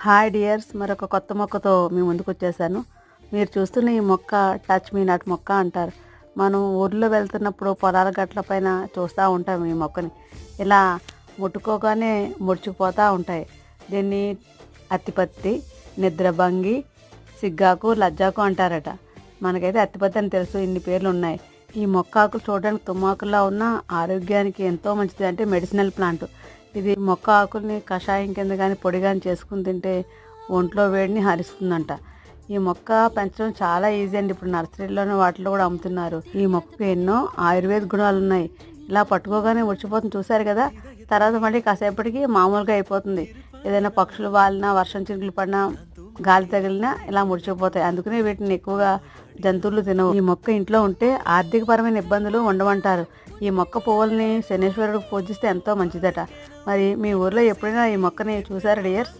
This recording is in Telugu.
హాయ్ డియర్స్, మరొక కొత్త మొక్కతో మీ ముందుకు వచ్చేసాను. మీరు చూస్తున్న ఈ మొక్క టచ్ మీ నాట్ మొక్క అంటారు. మనం ఊర్లో వెళ్తున్నప్పుడు పొలాల గట్ల పైన చూస్తూ ఉంటాం ఈ మొక్కని. ఇలా ముట్టుకోగానే ముడుచుకుపోతూ ఉంటాయి. దీన్ని అత్తిపత్తి, నిద్రభంగి, సిగ్గాకు, లజ్జాకు అంటారట. మనకైతే అత్తిపత్తి అని తెలుసు, ఇన్ని పేర్లు ఉన్నాయి. ఈ మొక్క ఆకులు చూడడానికి తుమ్మాకులా ఉన్న ఆరోగ్యానికి ఎంతో మంచిది. అంటే మెడిసినల్ ప్లాంట్ ఇది. మొక్క ఆకుల్ని కషాయం కింద కానీ పొడి కానీ చేసుకుని తింటే ఒంట్లో వేడిని హరిస్తుందంట. ఈ మొక్క పెంచడం చాలా ఈజీ అండి. ఇప్పుడు నర్సరీలోనే వాటిలో కూడా అమ్ముతున్నారు. ఈ మొక్కకు ఎన్నో ఆయుర్వేద గుణాలు ఉన్నాయి. ఇలా పట్టుకోగానే ముడిచిపోతుంది, చూసారు కదా. తర్వాత మళ్ళీ కాసేపటికి మామూలుగా అయిపోతుంది. ఏదైనా పక్షులు వాలినా, వర్షం చినుకులు పడినా, గాలి తగిలినా ఇలా ముడిచిపోతాయి. అందుకనే వీటిని ఎక్కువగా జంతువులు తినవు. ఈ మొక్క ఇంట్లో ఉంటే ఆర్థికపరమైన ఇబ్బందులు ఉండమంటారు. ఈ మొక్క పువ్వుల్ని శనీశ్వరుడికి పూజిస్తే ఎంతో మంచిదట. మరి మీ ఊర్లో ఎప్పుడైనా ఈ మొక్కని చూసారా డియర్స్?